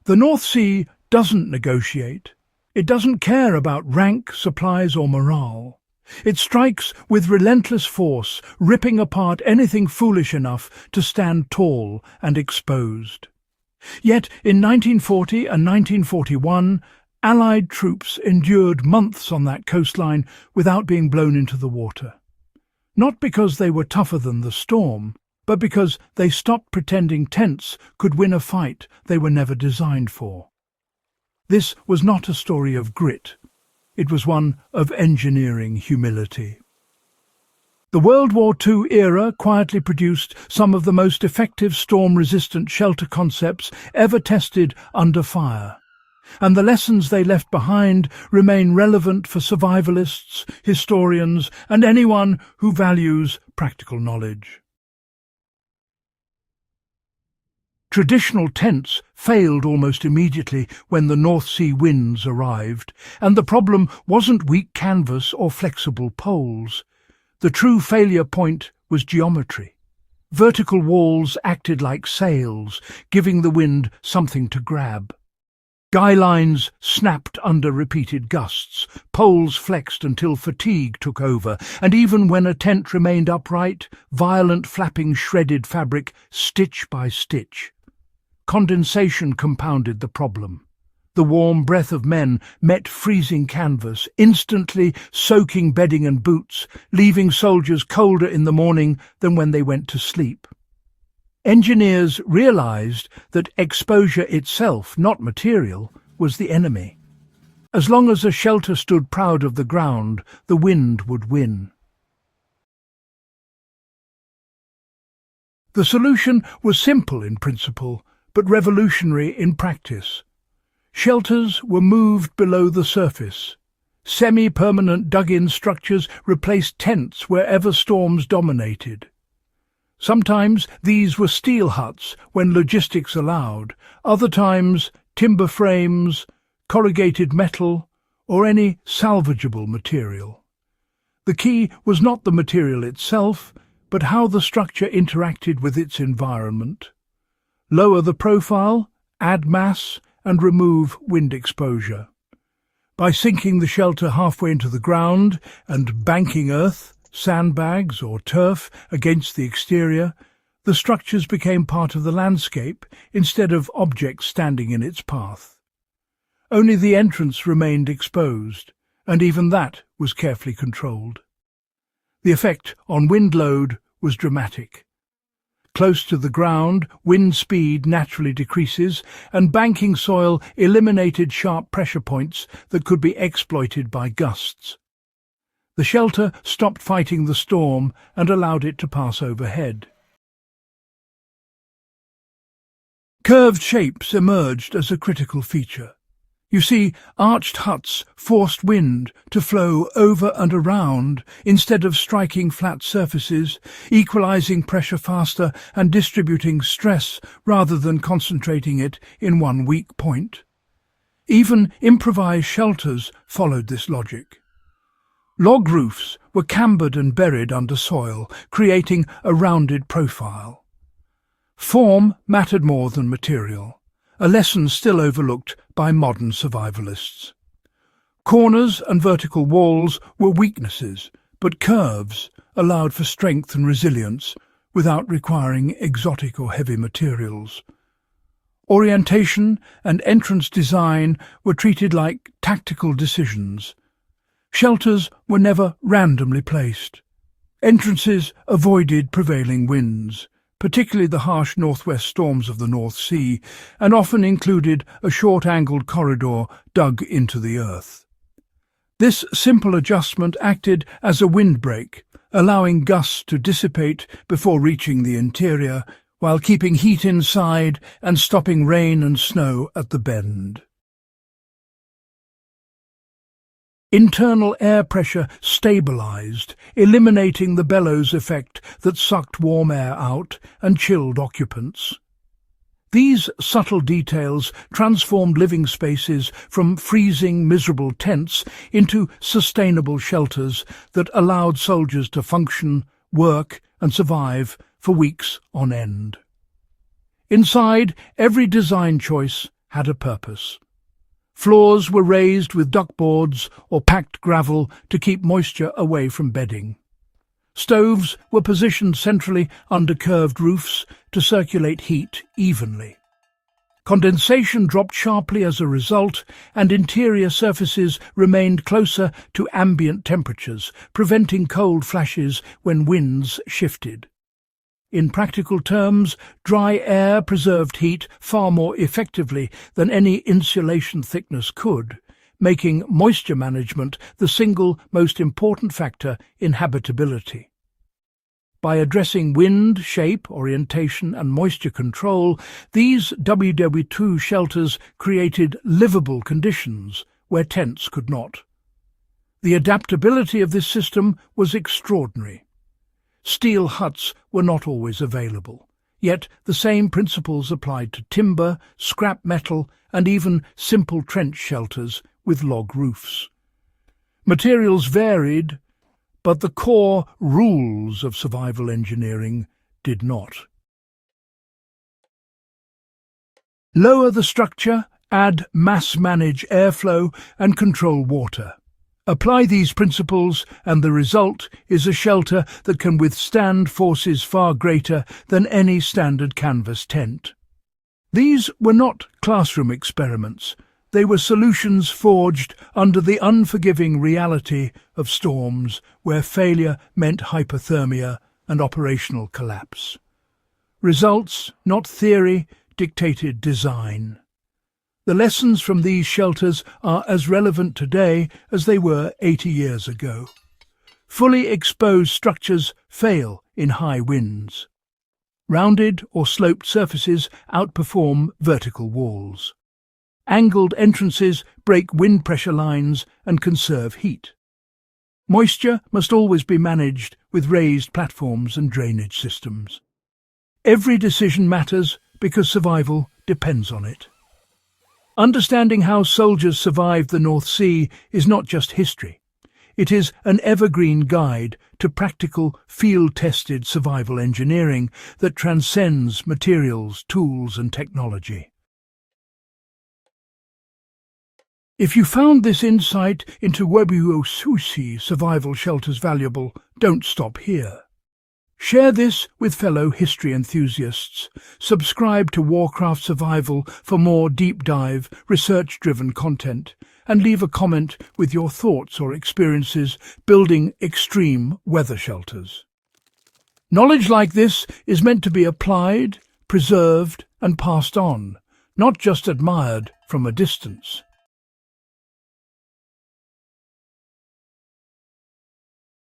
The North Sea doesn't negotiate. It doesn't care about rank, supplies or morale. It strikes with relentless force, ripping apart anything foolish enough to stand tall and exposed. Yet in 1940 and 1941, Allied troops endured months on that coastline without being blown into the water. Not because they were tougher than the storm, but because they stopped pretending tents could win a fight they were never designed for. This was not a story of grit. It was one of engineering humility. The World War II era quietly produced some of the most effective storm-resistant shelter concepts ever tested under fire, and the lessons they left behind remain relevant for survivalists, historians, and anyone who values practical knowledge. Traditional tents failed almost immediately when the North Sea winds arrived, and the problem wasn't weak canvas or flexible poles. The true failure point was geometry. Vertical walls acted like sails, giving the wind something to grab. Guy lines snapped under repeated gusts, poles flexed until fatigue took over, and even when a tent remained upright, violent flapping shredded fabric stitch by stitch. Condensation compounded the problem. The warm breath of men met freezing canvas, instantly soaking bedding and boots, leaving soldiers colder in the morning than when they went to sleep. Engineers realized that exposure itself, not material, was the enemy. As long as a shelter stood proud of the ground, the wind would win. The solution was simple in principle, but revolutionary in practice. Shelters were moved below the surface. Semi-permanent dug-in structures replaced tents wherever storms dominated. Sometimes these were steel huts when logistics allowed, other times timber frames, corrugated metal, or any salvageable material. The key was not the material itself, but how the structure interacted with its environment. Lower the profile, add mass, and remove wind exposure. By sinking the shelter halfway into the ground and banking earth, sandbags or turf against the exterior, the structures became part of the landscape instead of objects standing in its path. Only the entrance remained exposed, and even that was carefully controlled. The effect on wind load was dramatic. Close to the ground, wind speed naturally decreases, and banking soil eliminated sharp pressure points that could be exploited by gusts. The shelter stopped fighting the storm and allowed it to pass overhead. Curved shapes emerged as a critical feature. You see, arched huts forced wind to flow over and around instead of striking flat surfaces, equalizing pressure faster and distributing stress rather than concentrating it in one weak point. Even improvised shelters followed this logic. Log roofs were cambered and buried under soil, creating a rounded profile. Form mattered more than material, a lesson still overlooked by modern survivalists. Corners and vertical walls were weaknesses, but curves allowed for strength and resilience without requiring exotic or heavy materials. Orientation and entrance design were treated like tactical decisions. Shelters were never randomly placed. Entrances avoided prevailing winds, particularly the harsh northwest storms of the North Sea, and often included a short-angled corridor dug into the earth. This simple adjustment acted as a windbreak, allowing gusts to dissipate before reaching the interior, while keeping heat inside and stopping rain and snow at the bend. Internal air pressure stabilized, eliminating the bellows effect that sucked warm air out and chilled occupants. These subtle details transformed living spaces from freezing, miserable tents into sustainable shelters that allowed soldiers to function, work, and survive for weeks on end. Inside, every design choice had a purpose. Floors were raised with duckboards or packed gravel to keep moisture away from bedding. Stoves were positioned centrally under curved roofs to circulate heat evenly. Condensation dropped sharply as a result, and interior surfaces remained closer to ambient temperatures, preventing cold flashes when winds shifted. In practical terms, dry air preserved heat far more effectively than any insulation thickness could, making moisture management the single most important factor in habitability. By addressing wind, shape, orientation and moisture control, these WWII shelters created livable conditions where tents could not. The adaptability of this system was extraordinary. Steel huts were not always available, yet the same principles applied to timber, scrap metal and even simple trench shelters with log roofs. Materials varied, but the core rules of survival engineering did not. Lower the structure, add mass-manage airflow and control water. Apply these principles and the result is a shelter that can withstand forces far greater than any standard canvas tent. These were not classroom experiments. They were solutions forged under the unforgiving reality of storms where failure meant hypothermia and operational collapse. Results, not theory, dictated design. The lessons from these shelters are as relevant today as they were 80 years ago. Fully exposed structures fail in high winds. Rounded or sloped surfaces outperform vertical walls. Angled entrances break wind pressure lines and conserve heat. Moisture must always be managed with raised platforms and drainage systems. Every decision matters because survival depends on it. Understanding how soldiers survived the North Sea is not just history. It is an evergreen guide to practical, field-tested survival engineering that transcends materials, tools and technology. If you found this insight into WWII survival shelters valuable, don't stop here. Share this with fellow history enthusiasts. Subscribe to Warcraft Survival for more deep-dive, research-driven content, and leave a comment with your thoughts or experiences building extreme weather shelters. Knowledge like this is meant to be applied, preserved, and passed on, not just admired from a distance.